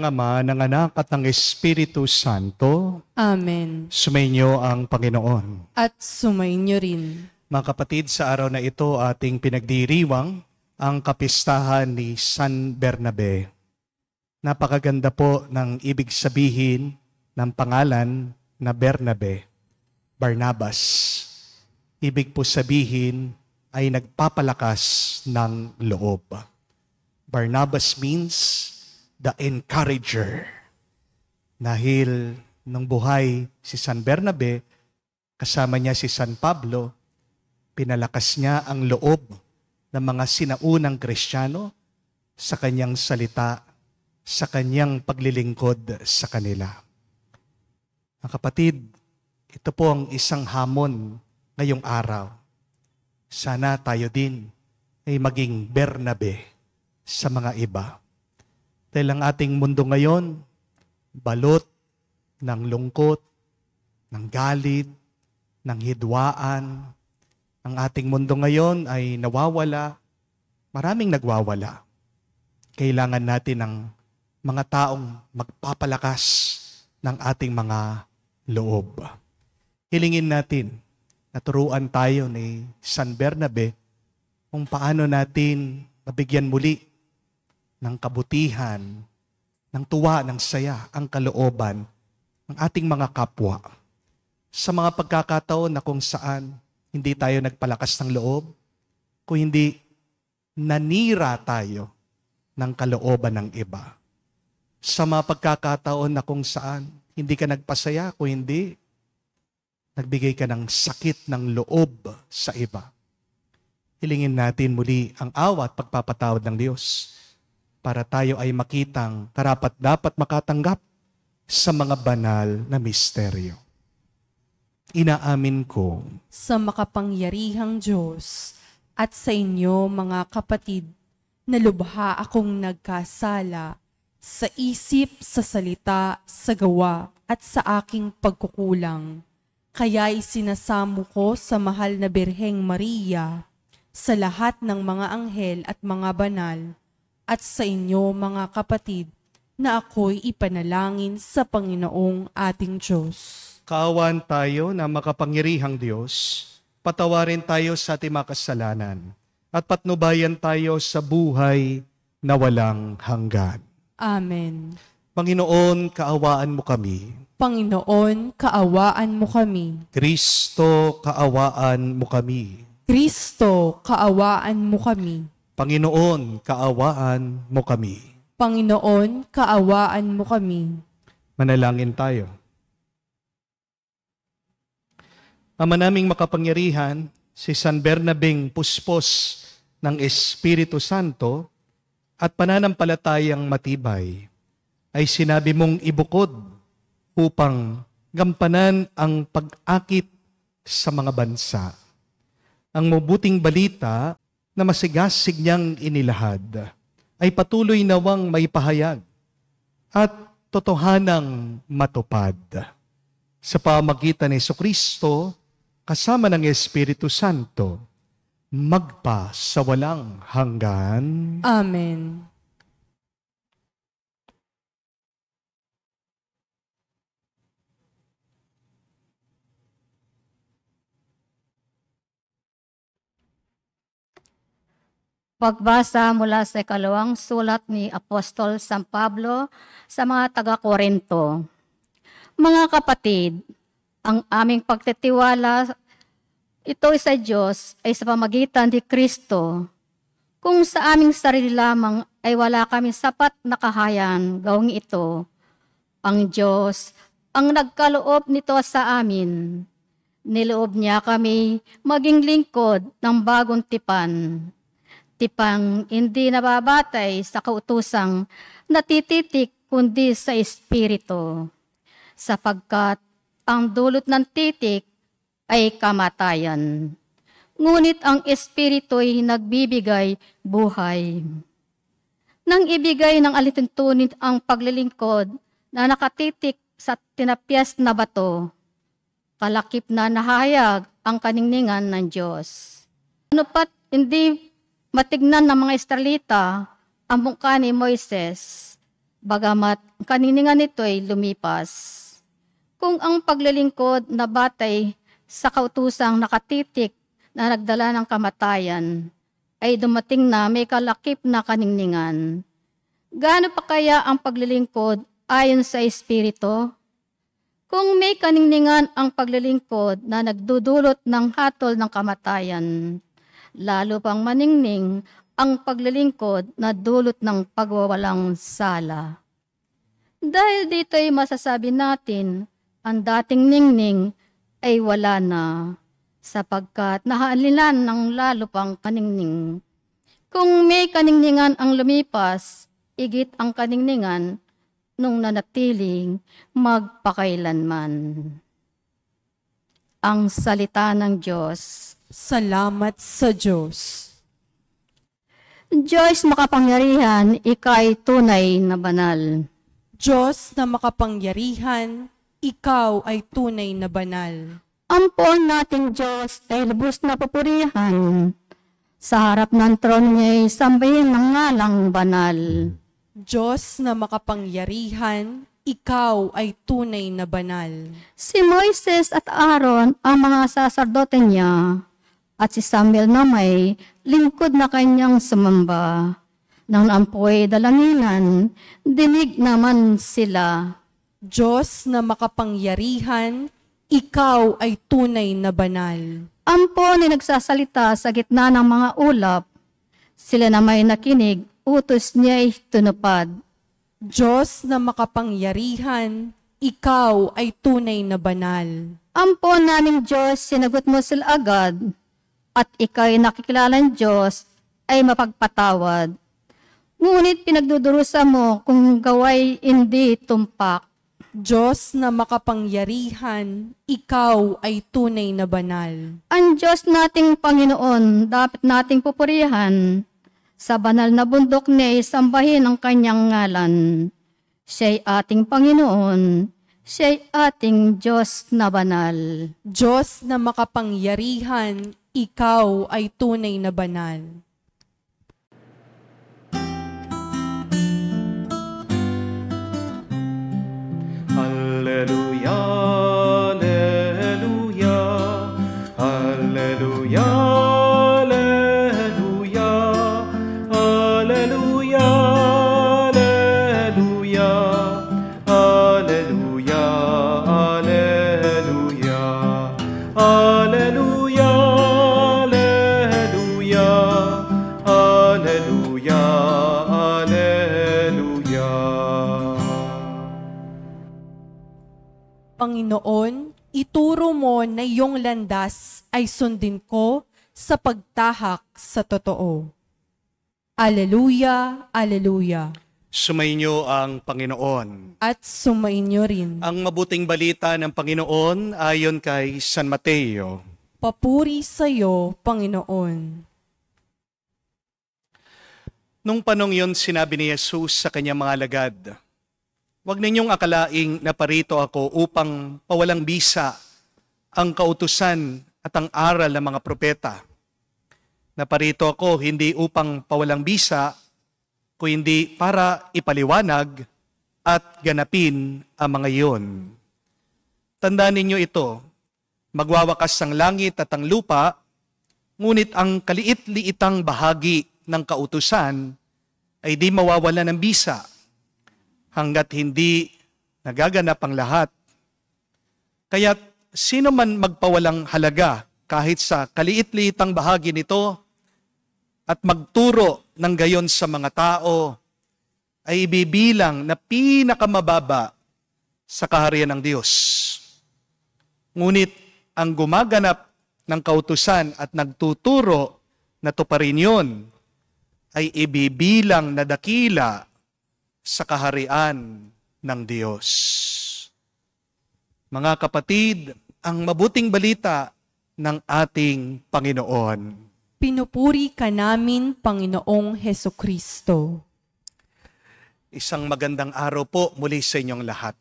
Ama, ng Anak at ng Espiritu Santo. Amen. Sumainyo ang Panginoon. At sumainyo rin. Mga kapatid, sa araw na ito ating pinagdiriwang ang kapistahan ni San Bernabe. Napakaganda po ng ibig sabihin ng pangalan na Bernabe, Barnabas. Ibig po sabihin ay nagpapalakas ng loob. Barnabas means the encourager. Dahil nung buhay si San Bernabe, kasama niya si San Pablo, pinalakas niya ang loob ng mga sinaunang Kristiyano sa kanyang salita, sa kanyang paglilingkod sa kanila. Mga kapatid, ito po ang isang hamon ngayong araw. Sana tayo din ay maging Bernabe sa mga iba. Dahil ang ating mundo ngayon, balot ng lungkot, ng galit, ng hidwaan. Ang ating mundo ngayon ay nawawala, maraming nagwawala. Kailangan natin ng mga taong magpapalakas ng ating mga loob. Hilingin natin, naturuan tayo ni San Bernabe kung paano natin mabigyan muli ng kabutihan, ng tuwa, ng saya, ang kalooban ng ating mga kapwa. Sa mga pagkakataon na kung saan hindi tayo nagpalakas ng loob, kung hindi nanira tayo ng kalooban ng iba. Sa mga pagkakataon na kung saan hindi ka nagpasaya, kung hindi, nagbigay ka ng sakit ng loob sa iba. Hilingin natin muli ang awa at pagpapatawad ng Diyos para tayo ay makitang karapat-dapat makatanggap sa mga banal na misteryo. Inaamin ko Sa makapangyarihang Diyos at sa inyo mga kapatid, na lubha akong nagkasala sa isip, sa salita, sa gawa at sa aking pagkukulang. Kaya'y sinasamo ko sa mahal na Birheng Maria, sa lahat ng mga anghel at mga banal, at sa inyo mga kapatid, na ako'y ipanalangin sa Panginoong ating Diyos. kaawaan tayo na makapangyarihang Diyos, patawarin tayo sa ating mga kasalanan, at patnubayan tayo sa buhay na walang hanggan. Amen. Panginoon, kaawaan mo kami. Panginoon, kaawaan mo kami. Kristo, kaawaan mo kami. Kristo, kaawaan mo kami. Panginoon, kaawaan mo kami. Panginoon, kaawaan mo kami. Manalangin tayo. Ama naming makapangyarihan, si San Bernabeng puspos ng Espiritu Santo at pananampalatayang matibay, ay sinabi mong ibukod upang gampanan ang pag-akit sa mga bansa. Ang mabuting balita na masigasig niyang inilahad ay patuloy nawang may pahayag at totohanang matupad. Sa pamagitan ni Jesucristo, kasama ng Espiritu Santo, magpa sa walang hanggan. Amen. Pagbasa mula sa ikalawang sulat ni Apostol San Pablo sa mga taga-Korinto. Mga kapatid, ang aming pagtitiwala ito sa Diyos ay sa pamagitan ni Kristo. Kung sa aming sarili lamang ay wala kami sapat na kahayan gawing ito, ang Diyos ang nagkaloob nito sa amin. Niloob niya kami maging lingkod ng bagong tipan. Tipang hindi nababatay sa kautusang natititik kundi sa Espiritu, sapagkat ang dulot ng titik ay kamatayan. Ngunit ang Espiritu ay nagbibigay buhay. Nang ibigay ng alituntunin ang paglilingkod na nakatitik sa tinapyas na bato, kalakip na nahayag ang kaningningan ng Diyos. Ano pat hindi matignan ng mga Israelita ang mukha ni Moises, bagamat kaniningan nito ay lumipas. Kung ang paglilingkod na batay sa kautusang nakatitik na nagdala ng kamatayan ay dumating na may kalakip na kaningningan, gaano pa kaya ang paglilingkod ayon sa Espiritu? Kung may kaningningan ang paglilingkod na nagdudulot ng hatol ng kamatayan, lalo pang maningning ang paglilingkod na dulot ng pagwawalang sala. Dahil dito'y masasabi natin, ang dating ningning ay wala na, sapagkat nahalilan ng lalo pang kaningning. Kung may kaningningan ang lumipas, igit ang kaningningan nung nanatiling magpakailanman. Ang salita ng Diyos. Salamat sa Diyos. Diyos makapangyarihan, ika'y tunay na banal. Diyos na makapangyarihan, ikaw ay tunay na banal. Ampon nating Diyos ay lubos na papurihan. Sa harap ng tron niya'y sambahin ng ngalang banal. Diyos na makapangyarihan, ikaw ay tunay na banal. Si Moises at Aaron ang mga saserdote niya, at si Samuel na may lingkod na kanyang sumamba. Nang ampoy dalanginan, dinig naman sila. Diyos na makapangyarihan, ikaw ay tunay na banal. Ampon ay nagsasalita sa gitna ng mga ulap. Sila na may nakinig, utos niya ay tunupad. Diyos na makapangyarihan, ikaw ay tunay na banal. Ampon naming Diyos, sinagot mo sila agad, at ika'y nakikilalang Diyos ay mapagpatawad. Ngunit pinagdudurusa mo kung gaway hindi tumpak. Diyos na makapangyarihan, ikaw ay tunay na banal. Ang Diyos nating Panginoon, dapat nating pupurihan. Sa banal na bundok niya sambahin ang kanyang ngalan. Siya'y ating Panginoon, siya'y ating Diyos na banal. Diyos na makapangyarihan, ikaw ay tunay na banal. Alleluia, alleluia, alleluia, alleluia, alleluia, alleluia, alleluia, alleluia, alleluia, alleluia, alleluia, alleluia. Panginoon, ituro mo na iyong landas ay sundin ko sa pagtahak sa totoo. Alleluia, alleluia. Sumainyo ang Panginoon. At sumainyo rin. Ang mabuting balita ng Panginoon ayon kay San Mateo. Papuri sa iyo, Panginoon. Nung panong yon, sinabi ni Jesus sa kanyang mga alagad, "Huwag ninyong akalaing naparito ako upang pawalang bisa ang kautusan at ang aral ng mga propeta. Naparito ako hindi upang pawalang bisa, kundi para ipaliwanag at ganapin ang mga iyon. Tandaan ninyo ito, magwawakas ang langit at ang lupa, ngunit ang kaliit-liitang bahagi ng kautusan ay di mawawala ng bisa, hanggat hindi nagaganap ang lahat. Kaya't sino man magpawalang halaga kahit sa kaliit-liitang bahagi nito at magturo ng gayon sa mga tao, ay ibibilang na pinakamababa sa kaharian ng Diyos. Ngunit ang gumaganap ng kautusan at nagtuturo na tuparin yon ay ibibilang na dakila sa kaharian ng Diyos." Mga kapatid, ang mabuting balita ng ating Panginoon. Pinupuri ka namin, Panginoong Hesukristo. Isang magandang araw po muli sa inyong lahat.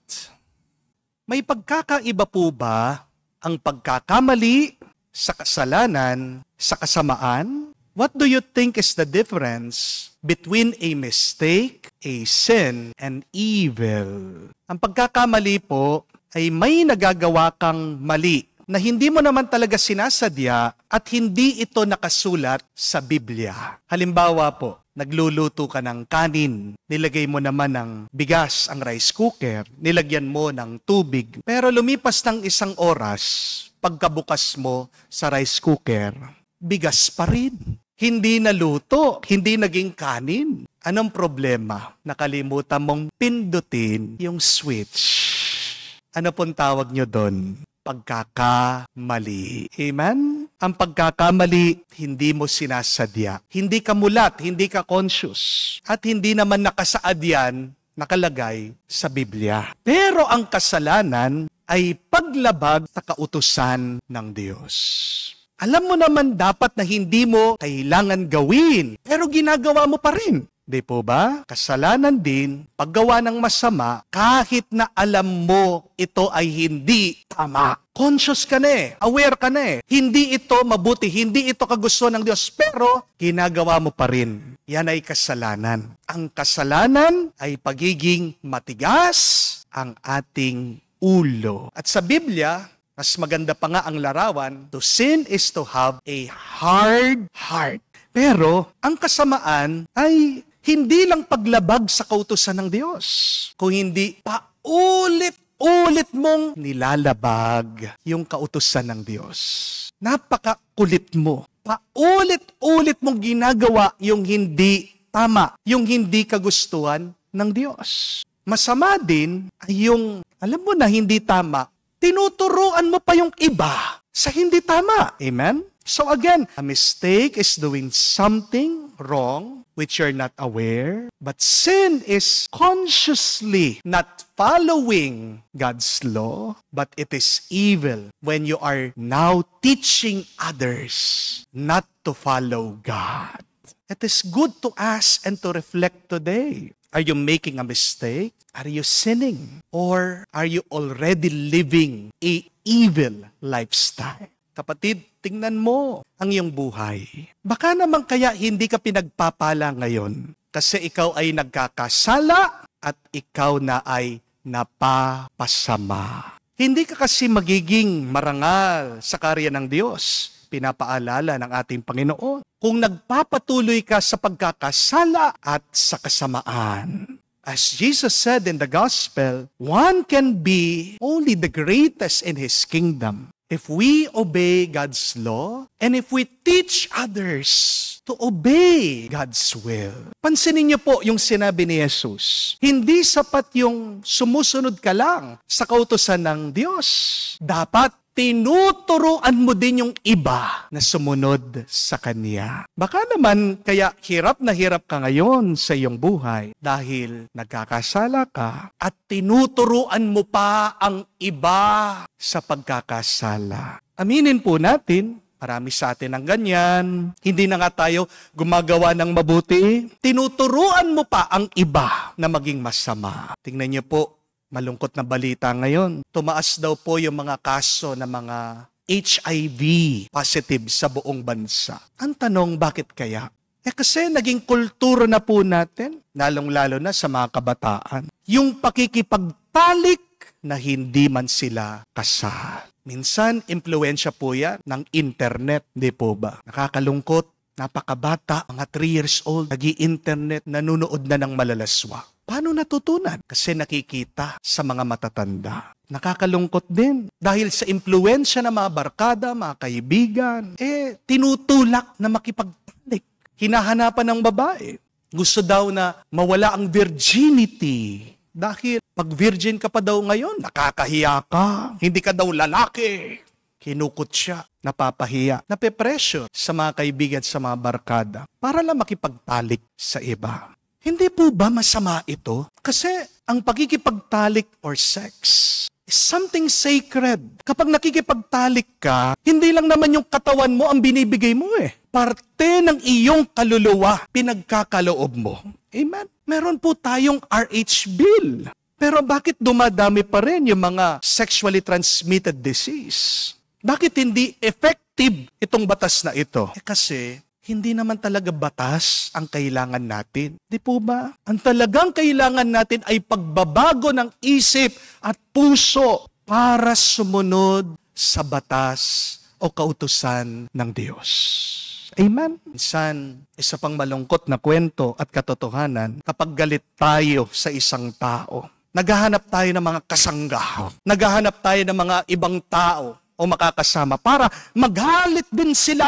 May pagkakaiba po ba ang pagkakamali sa kasalanan, sa kasamaan, What do you think is the difference between a mistake, a sin, and evil? Ang pagkakamali po ay may nagagawa kang mali na hindi mo naman talaga sinasadya at hindi ito nakasulat sa Biblia. Halimbawa po, nagluluto ka ng kanin, nilagay mo naman ng bigas ang rice cooker, nilagyan mo ng tubig, pero lumipas ng 1 oras, pagkabukas mo sa rice cooker, bigas pa rin. Hindi naluto, hindi naging kanin. Anong problema? Nakalimutan mong pindutin yung switch. Ano pong tawag nyo doon? Pagkakamali. Amen? Ang pagkakamali, hindi mo sinasadya. Hindi ka mulat, hindi ka conscious. At hindi naman nakasaad yan, nakalagay sa Biblia. Pero ang kasalanan ay paglabag sa kautusan ng Diyos. Alam mo naman dapat na hindi mo kailangan gawin, pero ginagawa mo pa rin. Di po ba? Kasalanan din, paggawa ng masama, kahit na alam mo ito ay hindi tama. Conscious ka na eh, aware ka na eh. Hindi ito mabuti, hindi ito kagustuhan ng Diyos, pero ginagawa mo pa rin. Yan ay kasalanan. Ang kasalanan ay pagiging matigas ang ating ulo. At sa Biblia, mas maganda pa nga ang larawan, to sin is to have a hard heart. Pero ang kasamaan ay hindi lang paglabag sa kautusan ng Diyos, kung hindi paulit-ulit mong nilalabag yung kautusan ng Diyos. Napakakulit mo. Paulit-ulit mong ginagawa yung hindi tama, yung hindi kagustuhan ng Diyos. Masama din ay yung, alam mo na hindi tama, tinuturuan mo pa yung iba sa hindi tama. Amen? So again, a mistake is doing something wrong which you're not aware, but sin is consciously not following God's law, but it is evil when you are now teaching others not to follow God. It is good to ask and to reflect today. Are you making a mistake? Are you sinning? Or are you already living a evil lifestyle? Kapatid, tingnan mo ang iyong buhay. Baka naman kaya hindi ka pinagpapala ngayon kasi ikaw ay nagkakasala at ikaw na ay napapasama. Hindi ka kasi magiging marangal sa karya ng Diyos. Pinapaalala ng ating Panginoon kung nagpapatuloy ka sa pagkakasala at sa kasamaan. As Jesus said in the gospel, one can be only the greatest in His kingdom if we obey God's law and if we teach others to obey God's will. Pansinin niyo po yung sinabi ni Jesus. Hindi sapat yung sumusunod ka lang sa kautusan ng Diyos. Dapat tinuturuan mo din yung iba na sumunod sa Kanya. Baka naman kaya hirap na hirap ka ngayon sa iyong buhay dahil nagkakasala ka at tinuturuan mo pa ang iba sa pagkakasala. Aminin po natin, marami sa atin ang ganyan. Hindi na nga tayo gumagawa ng mabuti. Tinuturuan mo pa ang iba na maging masama. Tingnan niyo po, malungkot na balita ngayon. Tumaas daw po yung mga kaso ng mga HIV positive sa buong bansa. Ang tanong, bakit kaya? Kasi naging kultura na po natin, lalong-lalo na sa mga kabataan, yung pakikipagtalik na hindi man sila kasal. Minsan, impluwensya po yan ng internet, di po ba? Nakakalungkot, napakabata, mga 3 years old, nag-i-internet, nanonood na ng malalaswa. Paano natutunan? Kasi nakikita sa mga matatanda. Nakakalungkot din. Dahil sa impluwensya ng mga barkada, mga kaibigan, tinutulak na makipagtalik. Hinahanapan ng babae. Gusto daw na mawala ang virginity. Dahil pag virgin ka pa daw ngayon, nakakahiya ka. Hindi ka daw lalaki. Kinukot siya, napapahiya, nape-pressure sa mga kaibigan, sa mga barkada, para lang makipagtalik sa iba. Hindi po ba masama ito? Kasi ang pagkikipagtalik or sex is something sacred. Kapag nakikipagtalik ka, hindi lang naman yung katawan mo ang binibigay mo Parte ng iyong kaluluwa, pinagkakaloob mo. Amen? Meron po tayong RH bill. Pero bakit dumadami pa rin yung mga sexually transmitted disease? Bakit hindi effective itong batas na ito? Kasi Hindi naman talaga batas ang kailangan natin. Di po ba? Ang talagang kailangan natin ay pagbabago ng isip at puso para sumunod sa batas o kautusan ng Diyos. Amen? Minsan, isa pang malungkot na kwento at katotohanan, kapag galit tayo sa isang tao, naghahanap tayo ng mga kasangga, naghahanap tayo ng mga ibang tao o makakasama para magalit din sila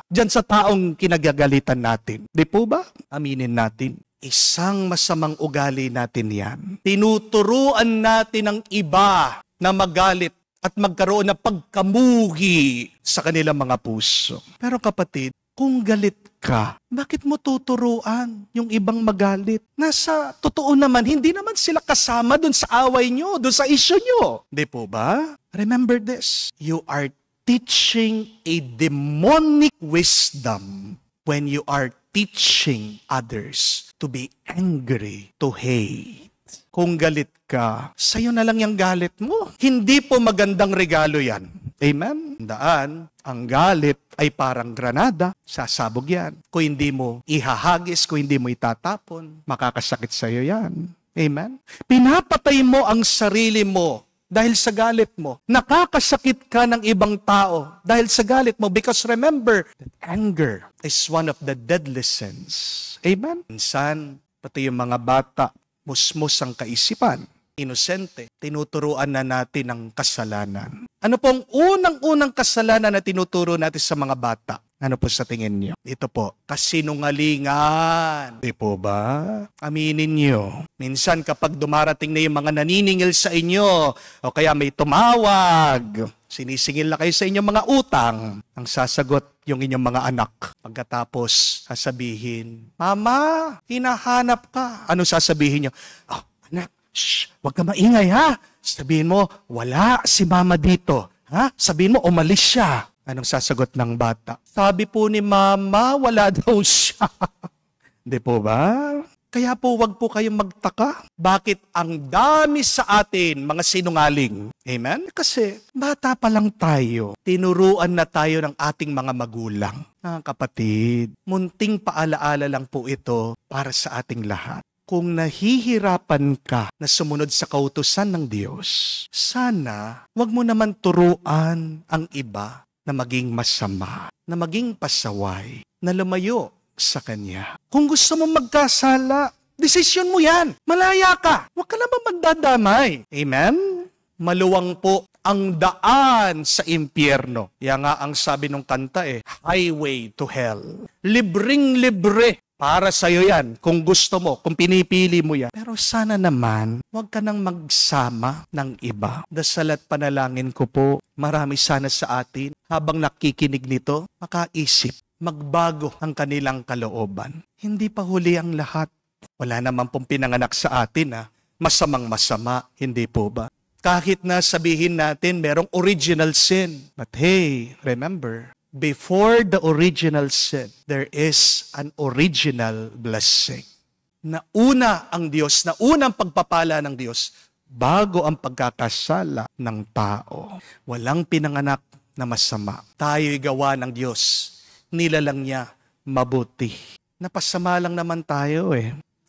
dyan sa taong kinagagalitan natin. Di po ba? Aminin natin. Isang masamang ugali natin yan. Tinuturuan natin ang iba na magalit at magkaroon ng pagkamuhi sa kanilang mga puso. Pero kapatid, kung galit ka, bakit mo tuturuan yung ibang magalit? Nasa totoo naman, hindi naman sila kasama dun sa away nyo, dun sa issue nyo. Di po ba? Remember this, you are teaching a demonic wisdom when you are teaching others to be angry, to hate. Kung galit ka, sa'yo na lang yung galit mo. Hindi po magandang regalo yan. Amen? Tandaan, ang galit ay parang granada, sasabog yan. Kung hindi mo ihahagis, kung hindi mo itatapon, makakasakit sa'yo yan. Amen? Pinapatay mo ang sarili mo dahil sa galit mo. Nakakasakit ka ng ibang tao dahil sa galit mo. Because remember, that anger is one of the deadly sins. Amen? Minsan, pati yung mga bata, musmus ang kaisipan, inosente, tinuturuan na natin ang kasalanan. Ano pong unang-unang kasalanan na tinuturo natin sa mga bata? Ano po sa tingin niyo? Ito po, kasinungalingan. Di po ba? Aminin niyo. Minsan kapag dumarating na yung mga naniningil sa inyo, o kaya may tumawag, sinisingil na kayo sa inyong mga utang, ang sasagot yung inyong mga anak. Pagkatapos, sasabihin, Mama, hinahanap ka. Ano sasabihin niyo? Oh, anak, shh, huwag ka maingay ha. Sabihin mo, wala si Mama dito. Ha? Sabihin mo, umalis siya. Anong sasagot ng bata? Sabi po ni Mama, wala daw siya. Hindi po ba? Kaya po, wag po kayong magtaka. Bakit ang dami sa atin, mga sinungaling? Amen? Kasi bata pa lang tayo. Tinuruan na tayo ng ating mga magulang. Kapatid, munting paalaala lang po ito para sa ating lahat. Kung nahihirapan ka na sumunod sa kautusan ng Diyos, sana wag mo naman turuan ang iba na maging masama, na maging pasaway, na lumayo sa Kanya. Kung gusto mo magkasala, desisyon mo yan. Malaya ka. Huwag ka naman magdadamay. Amen? Maluwang po ang daan sa impyerno. Yan nga ang sabi ng kanta highway to hell. Libreng-libre. Para sa'yo yan, kung gusto mo, kung pinipili mo yan. Pero sana naman, huwag ka nang magsama ng iba. Dasal at panalangin ko po, marami sana sa atin, habang nakikinig nito, makaisip, magbago ang kanilang kalooban. Hindi pa huli ang lahat. Wala naman pong pinanganak sa atin, masamang masama, hindi po ba? Kahit na sabihin natin merong original sin. But hey, remember, before the original sin, there is an original blessing. Nauna ang Diyos, nauna ang pagpapala ng Diyos, bago ang pagkakasala ng tao. Walang pinanganak na masama. Tayo'y gawa ng Diyos. Nilalang niya mabuti. Napasama lang naman tayo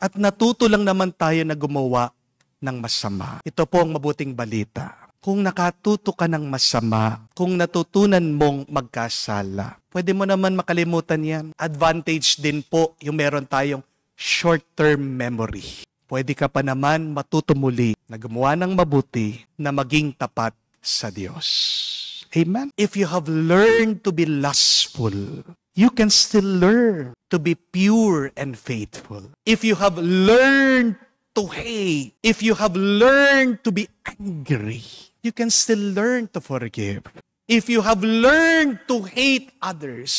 At natuto lang naman tayo na gumawa ng masama. Ito po ang mabuting balita. Kung nakatuto ka ng masama, kung natutunan mong magkasala, pwede mo naman makalimutan yan. Advantage din po yung meron tayong short-term memory. Pwede ka pa naman matuto muli na gumawa ng mabuti na maging tapat sa Diyos. Amen? If you have learned to be lustful, you can still learn to be pure and faithful. If you have learned to hate, if you have learned to be angry, you can still learn to forgive. If you have learned to hate others,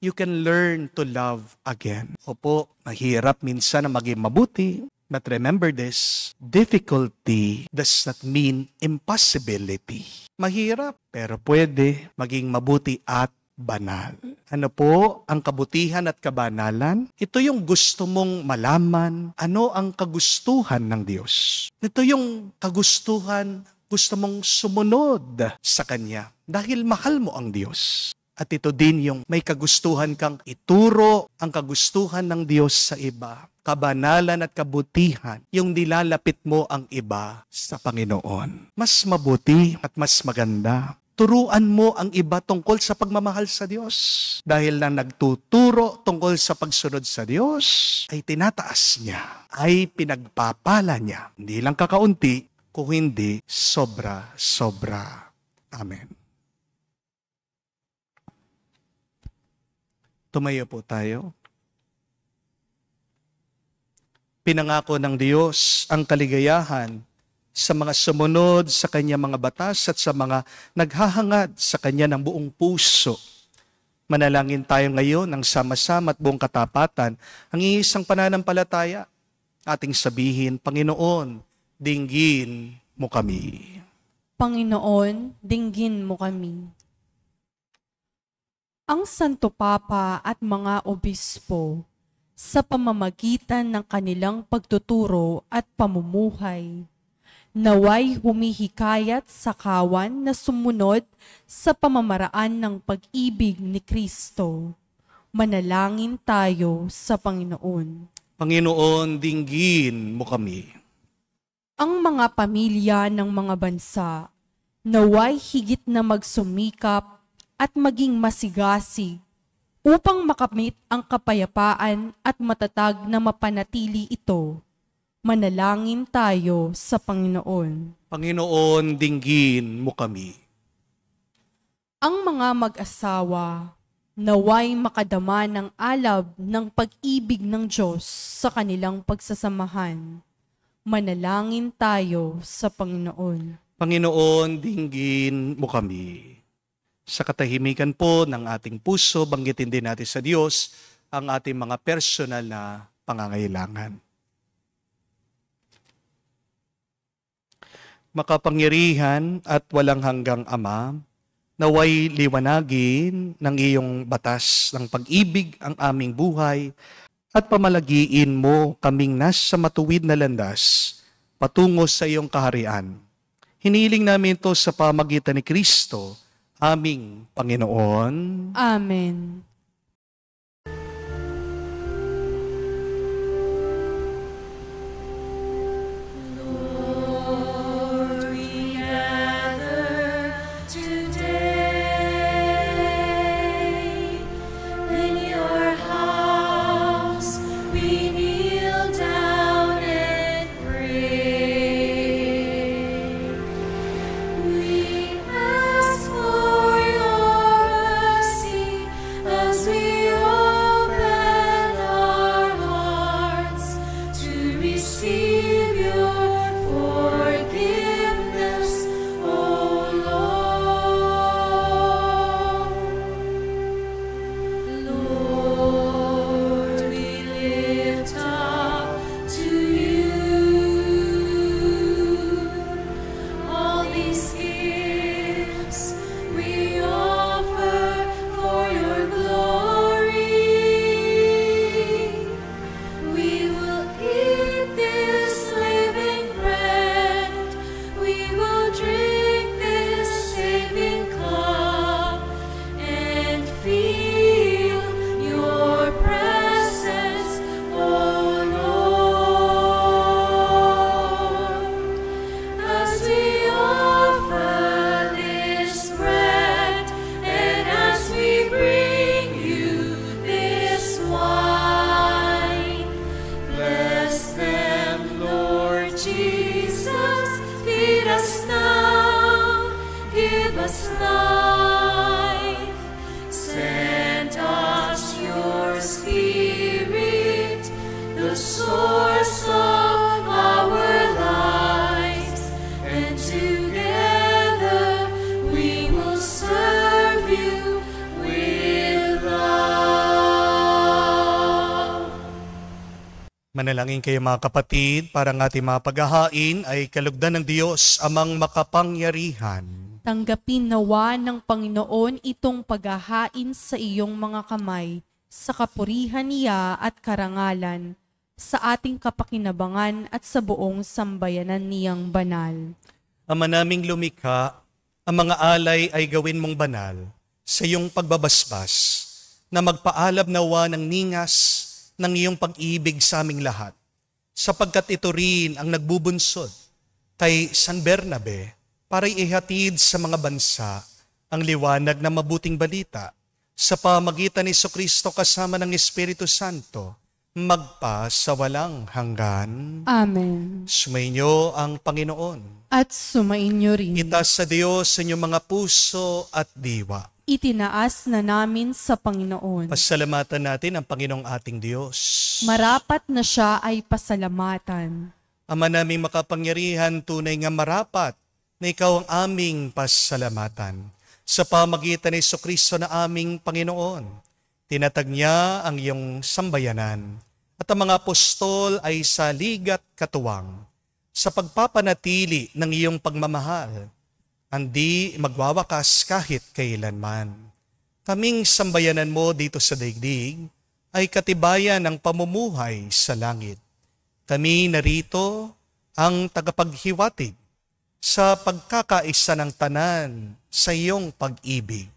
you can learn to love again. Opo, mahirap minsan na maging mabuti. But remember this, difficulty does not mean impossibility. Mahirap, pero pwede maging mabuti at banal. Ano po ang kabutihan at kabanalan? Ito yung gusto mong malaman, ano ang kagustuhan ng Diyos. Ito yung kagustuhan, gusto mong sumunod sa Kanya dahil mahal mo ang Diyos. At ito din yung may kagustuhan kang ituro ang kagustuhan ng Diyos sa iba. Kabanalan at kabutihan, yung nilalapit mo ang iba sa Panginoon. Mas mabuti at mas maganda. Turuan mo ang iba tungkol sa pagmamahal sa Diyos. Dahil na nagtuturo tungkol sa pagsunod sa Diyos, ay tinataas niya, ay pinagpapala niya. Hindi lang kakaunti, kung hindi sobra-sobra. Amen. Tumayo po tayo. Pinangako ng Diyos ang kaligayahan sa mga sumunod sa kanya mga batas at sa mga naghahangad sa kanya ng buong puso. Manalangin tayo ngayon ng sama-sama at buong katapatan ang iisang pananampalataya. Ating sabihin, Panginoon, dinggin mo kami. Panginoon, dinggin mo kami. Ang Santo Papa at mga obispo, sa pamamagitan ng kanilang pagtuturo at pamumuhay, naway humihikayat sa kawan na sumunod sa pamamaraan ng pag-ibig ni Kristo. Manalangin tayo sa Panginoon. Panginoon, dinggin mo kami. Ang mga pamilya ng mga bansa, naway higit na magsumikap at maging masigasig upang makamit ang kapayapaan at matatag na mapanatili ito. Manalangin tayo sa Panginoon. Panginoon, dinggin mo kami. Ang mga mag-asawa, naway makadama ng alab ng pag-ibig ng Diyos sa kanilang pagsasamahan. Manalangin tayo sa Panginoon. Panginoon, dinggin mo kami. Sa katahimikan po ng ating puso, banggitin din natin sa Diyos ang ating mga personal na pangangailangan. Makapangyarihan at walang hanggang Ama, naway liwanagin ng iyong batas ng pag-ibig ang aming buhay at pamalagiin mo kaming nasa matuwid na landas patungo sa iyong kaharian. Hiniling namin ito sa pamagitan ni Kristo, aming Panginoon. Amen. Manalangin kayo mga kapatid, para ang ating mga paghahain ay kalugdan ng Diyos amang makapangyarihan. Tanggapin nawa ng Panginoon itong paghahain sa iyong mga kamay, sa kapurihan niya at karangalan, sa ating kapakinabangan at sa buong sambayanan niyang banal. Ama naming lumikha, ang mga alay ay gawin mong banal. sa iyong pagbabasbas na magpaalab nawa ng ningas ng iyong pag-ibig sa aming lahat, sapagkat ito rin ang nagbubunsod kay San Bernabe para ihatid sa mga bansa ang liwanag ng mabuting balita sa pamagitan ni Jesucristo kasama ng Espiritu Santo, magpa sa walang hanggan. Amen. Sumainyo ang Panginoon. At sumainyo rin. Itaas sa Diyos sa inyong mga puso at diwa. Itinaas na namin sa Panginoon. Pasalamatan natin ang Panginoong ating Diyos. Marapat na siya ay pasalamatan. Ama naming makapangyarihan, tunay nga marapat na ikaw ang aming pasalamatan. Sa pamagitan ni Jesucristo na aming Panginoon, tinatag niya ang iyong sambayanan at ang mga apostol ay sa ligat katuwang sa pagpapanatili ng iyong pagmamahal, hindi magwawakas kahit kailanman. Kaming sambayanan mo dito sa daigdig ay katibayan ng pamumuhay sa langit. Kami narito ang tagapaghiwatig sa pagkakaisa ng tanan sa iyong pag-ibig.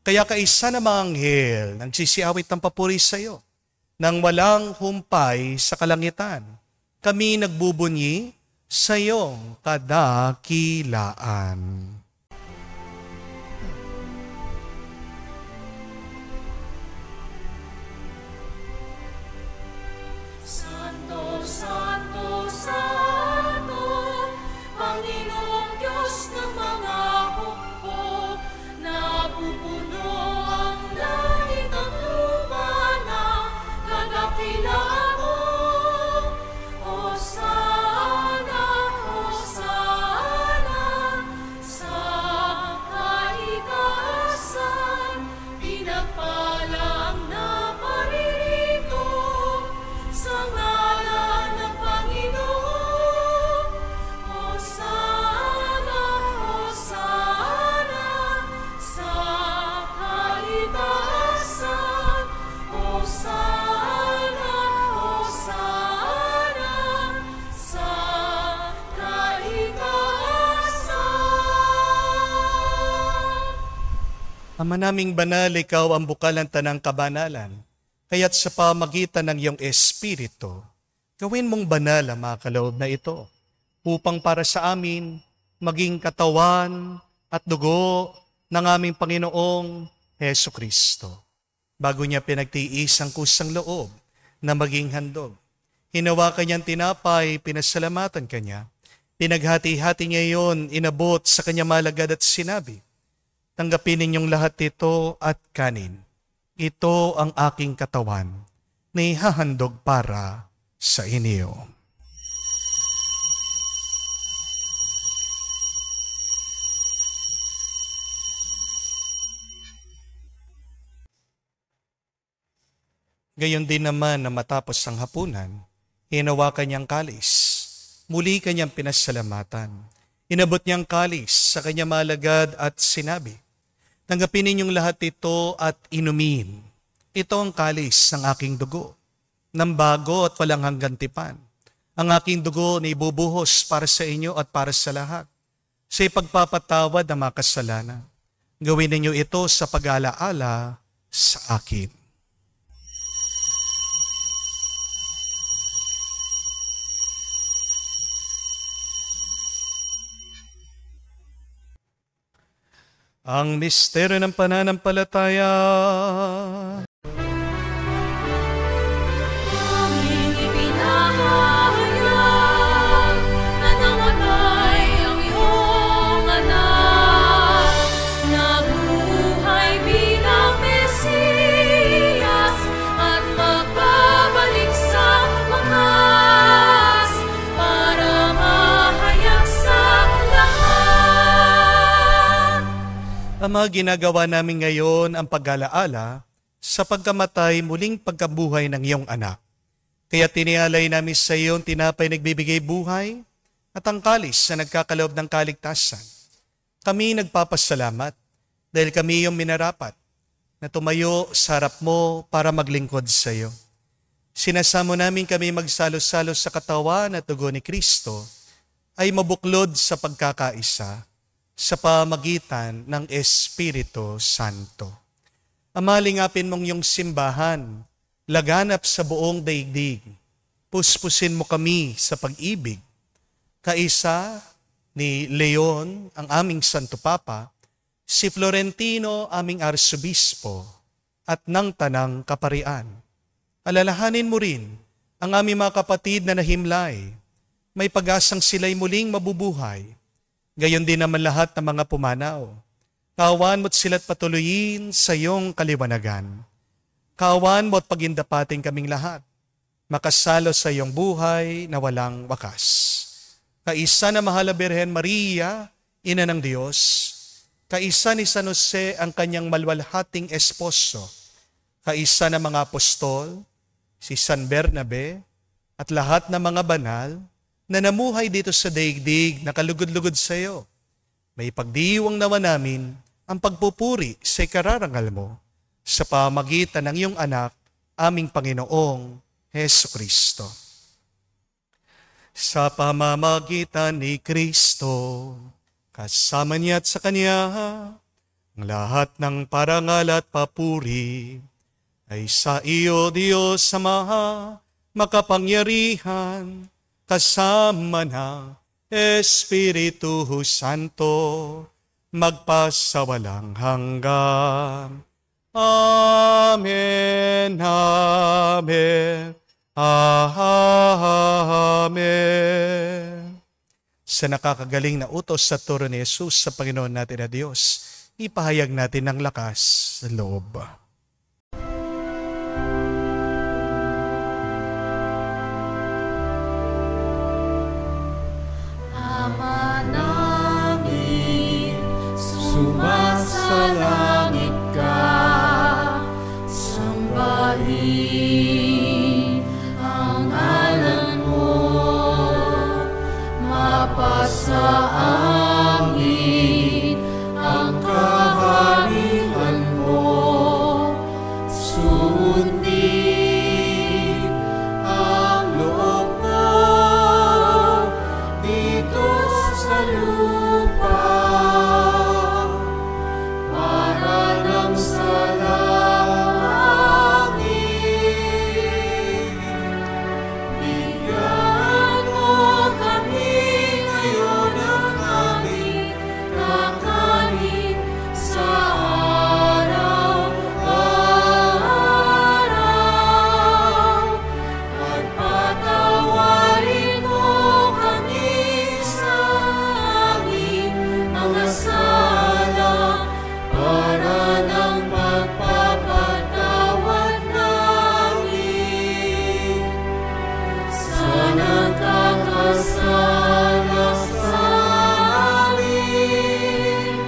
Kaya kaisa na mga anghel nang sisiawit ng papuri sa iyo, nang walang humpay sa kalangitan, kami nagbubunyi sa iyong kadakilaan. Santo, Santo, Santo, Panginoong Diyos ng mga hukbo, napupuno ang langit at lupa ng kadakilaan mo. Hosana, Hosana, sa kaitaasan, pinagpala ang naparirito sa ngalan ng Panginoon. Hosana, Hosana, sa kaitaasan. Hosana, Hosana, sa kaitaasan. Ama naming banal, ikaw ang bukal ng tanang kabanalan, kaya't sa pamagitan ng iyong Espiritu, gawin mong banal ang mga kaloob na ito, upang para sa amin maging katawan at dugo ng aming Panginoong Hesu Kristo. Bago niya pinagtiis ang kusang loob na maging handog, hinawakan niyang tinapay, pinasalamatan kanya, pinaghati-hati niya iyon, inabot sa kanya malagad at sinabi, tanggapin ninyong lahat ito at kanin. Ito ang aking katawan na ihahandog para sa inyo. Gayon din naman na matapos ang hapunan, hinawakan niyang kalis. Muli kanyang pinasalamatan. Inabot niyang kalis sa kanya malagad at sinabi, tanggapin ninyong lahat ito at inumin. Ito ang kalis ng aking dugo, ng bago at walang hanggang tipan. Ang aking dugo na ibubuhos para sa inyo at para sa lahat, sa ipagpapatawad ng mga kasalanan. Gawin ninyo ito sa pag-alaala sa akin. Ang misteryo ng pananampalataya. Aming ipinahayag na namatay ang iyong anak, nabuhay bilang Mesiyas at magbabalik sa wakas para mahayag sa lahat. Ama, ginagawa namin ngayon ang pag-alaala sa pagkamatay muling pagkabuhay ng iyong anak. Kaya tinialay namin sa iyo ang tinapay nagbibigay buhay at ang kalis na nagkakaloob ng kaligtasan. Kami nagpapasalamat dahil kami yung minarapat na tumayo sa harap mo para maglingkod sa iyo. Sinasamo namin kami magsalo-salo sa katawan at dugo ni Kristo ay mabuklod sa pagkakaisa sa pamagitan ng Espiritu Santo. Amalingapin mong iyong simbahan, laganap sa buong daigdig. Puspusin mo kami sa pag-ibig. Kaisa ni Leon, ang aming Santo Papa, si Florentino, aming Arsobispo, at ng Tanang Kaparian. Alalahanin mo rin ang aming mga kapatid na nahimlay. May pag-asang sila'y muling mabubuhay. Gayon din naman lahat ng mga pumanaw. Kaawaan mo't sila't patuloyin sa iyong kaliwanagan. Kaawaan mo't pagindapating kaming lahat. Makasalo sa iyong buhay na walang wakas. Kaisa na Mahal na Birhen Maria, Ina ng Diyos, kaisa ni San Jose ang kanyang malwalhating esposo, kaisa ng mga apostol, si San Bernabe, at lahat ng mga banal na namuhay dito sa daigdig na kalugod-lugod sa iyo. May pagdiwang naman namin ang pagpupuri sa ikararangal mo sa pamagitan ng iyong anak, aming Panginoong Hesu Kristo. Sa pamamagitan ni Kristo, kasama niya at sa Kanya, ang lahat ng parangal at papuri ay sa iyo, Diyos Ama, makapangyarihan, kasama na Espiritu Santo, magpasawalang hanggan. Amen, Amen, Amen. Sa nakakagaling na utos sa turo ni Jesus sa Panginoon natin na Diyos, ipahayag natin ng lakas sa loob. Ama namin, sumasalangit ka, sambahin ang ngalan mo, mapasa amin ang kaharian mo, sundin ang loob mo dito sa lupa, para lang sa langit. Bigyan mo kami ngayon ng aming kakanin sa araw-araw, at patawarin mo kami sa aming mga sala, para ng pagpapatawad namin sa nagkakasala sa amin.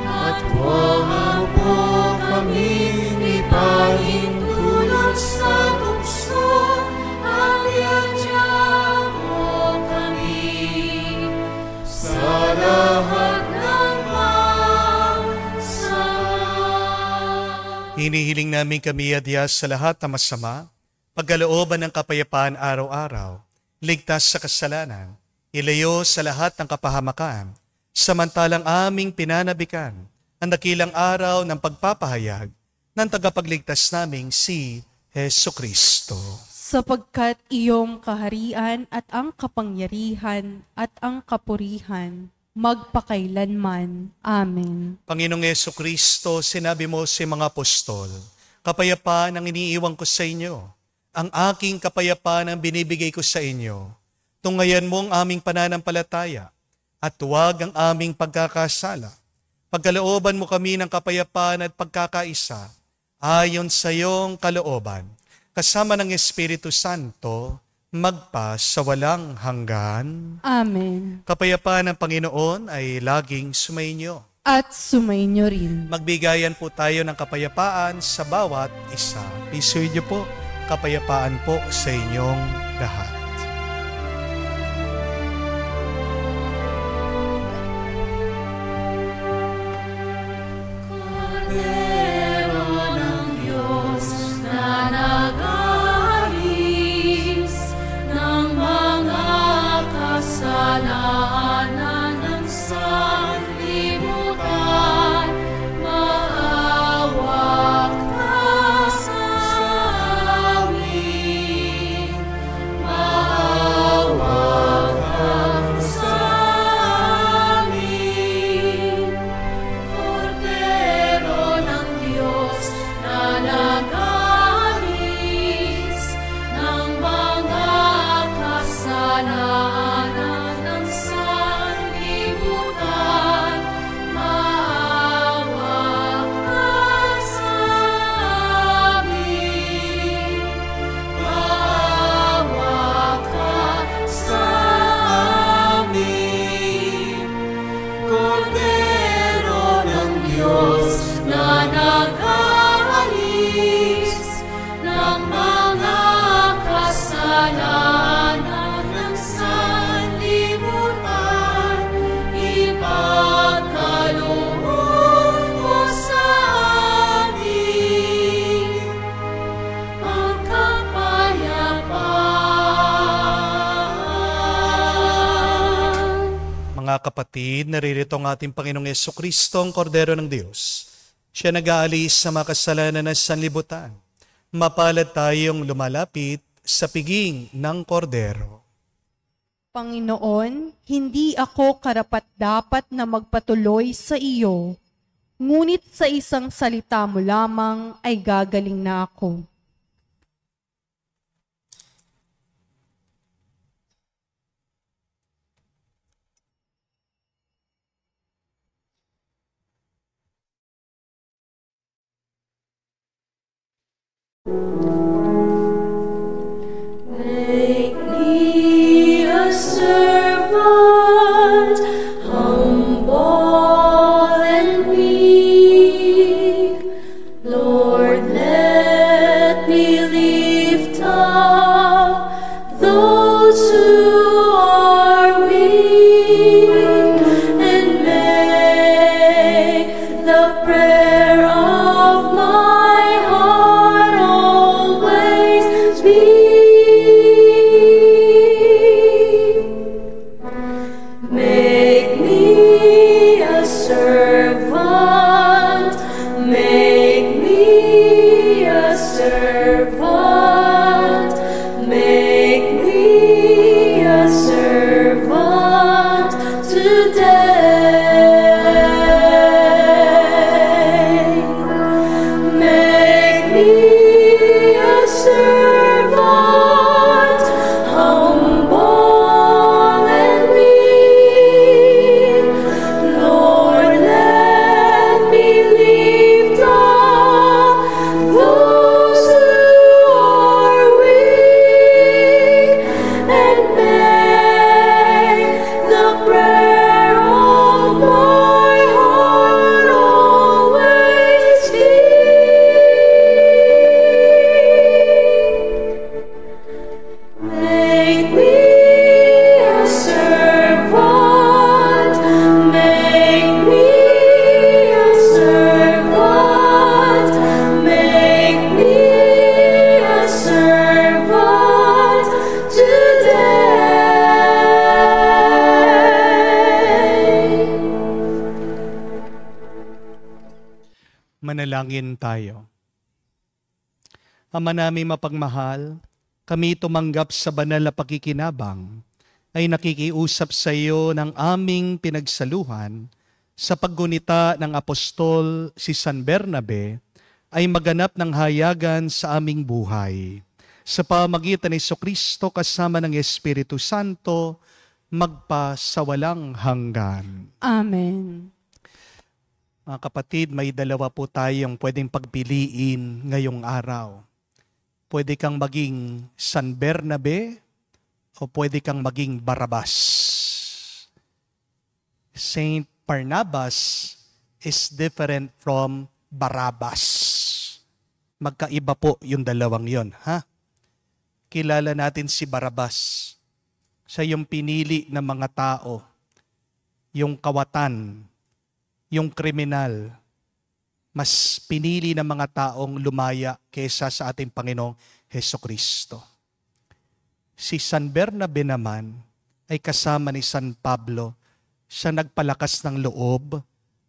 At huwag mo kaming ipahintulot sa tukso, at iadya mo kami sa lahat ng masama. Hinihiling namin kami adya sa lahat ng masama, pagkalooban ng kapayapaan araw-araw, ligtas sa kasalanan, ilayo sa lahat ng kapahamakan, samantalang aming pinanabikan ang dakilang araw ng pagpapahayag ng tagapagligtas naming si Hesu Kristo. Sapagkat iyong kaharian at ang kapangyarihan at ang kapurihan magpakailanman. Amen. Panginoong Hesu Kristo, sinabi mo sa mga apostol, kapayapaan ang iniiwan ko sa inyo. Ang aking kapayapaan ang binibigay ko sa inyo. Tungayan mo ang aming pananampalataya at huwag ang aming pagkakasala. Pagkalooban mo kami ng kapayapaan at pagkakaisa ayon sa iyong kalooban, kasama ng Espiritu Santo, magpa sa walang hanggan. Amen. Kapayapaan ng Panginoon ay laging sumainyo. At sumainyo rin. Magbigayan po tayo ng kapayapaan sa bawat isa. Pisuin niyo po, kapayapaan po sa inyong lahat. Kordero ng Diyos na nag-aalis ng mga kasalanan ng sanlibutan, Mga kapatid, naririto ang ating Panginoong Yesukristo, ang Kordero ng Diyos. Siya nag-aalis sa mga kasalanan ng sanlibutan. Mapalad tayong lumalapit sa piging ng Kordero. Panginoon, hindi ako karapat-dapat na magpatuloy sa iyo, ngunit sa isang salita mo lamang ay gagaling na ako. Make me a servant, humble and meek. Lord, let me lift up those who are weak, and make the prayer of my heart always be. Make me a servant, make me a servant, make me a servant today. Make me a servant, humble and weak. Lord, let me lift up those who are weak, and make the prayer of my heart always be. Make me a servant, make me a servant, make me a servant today. Manalangin tayo. Ama namin mapagmahal, kami tumanggap sa banal na pakikinabang ay nakikiusap sa iyo ng aming pinagsaluhan sa paggunita ng apostol si San Bernabe ay maganap ng hayagan sa aming buhay. Sa pamagitan ni Jesucristo kasama ng Espiritu Santo, magpasawalang hanggan. Amen. Mga kapatid, may dalawa po tayong pwedeng pagpiliin ngayong araw. Pwede kang maging San Bernabe o pwede kang maging Barabas. Saint Barnabas is different from Barabbas. Magkaiba po yung dalawang yon, ha? Kilala natin si Barabas. Siya yung pinili ng mga tao, yung kawatan, yung kriminal, mas pinili ng mga taong lumaya kesa sa ating Panginoong Hesukristo. Si San Bernabe naman ay kasama ni San Pablo. Siya nagpalakas ng loob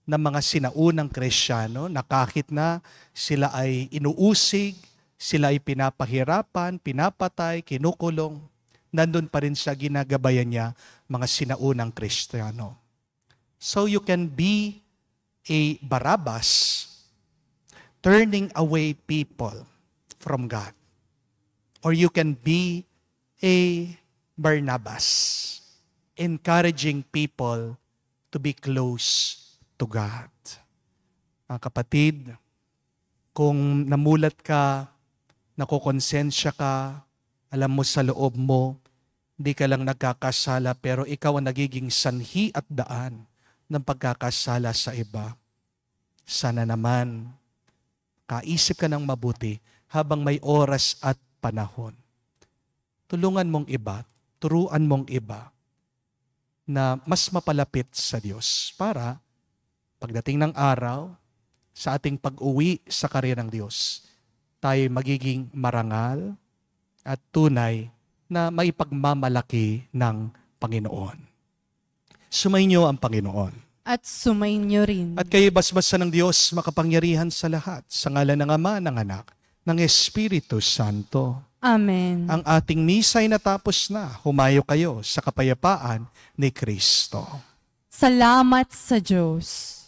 ng mga sinaunang Kristiyano na kahit na sila ay inuusig, sila ay pinapahirapan, pinapatay, kinukulong, nandun pa rin sa ginagabayan niya mga sinaunang Kristiyano. So you can be a Barabbas, turning away people from God. Or you can be a Barnabas, encouraging people to be close to God. Mga kapatid, kung namulat ka, nakukonsensya ka, alam mo sa loob mo, hindi ka lang nagkakasala pero ikaw ang nagiging sanhi at daan ng pagkakasala sa iba. Sana naman, kaisip ka ng mabuti habang may oras at panahon. Tulungan mong iba, turuan mong iba na mas mapalapit sa Diyos para pagdating ng araw, sa ating pag-uwi sa karya ng Diyos, tayo magiging marangal at tunay na maipagmamalaki ng Panginoon. Sumainyo ang Panginoon. At sumainyo rin. At kayo basbasan ng Diyos makapangyarihan sa lahat, sa ngalan ng Ama, ng Anak, ng Espiritu Santo. Amen. Ang ating misa ay natapos na. Humayo kayo sa kapayapaan ni Kristo. Salamat sa Diyos.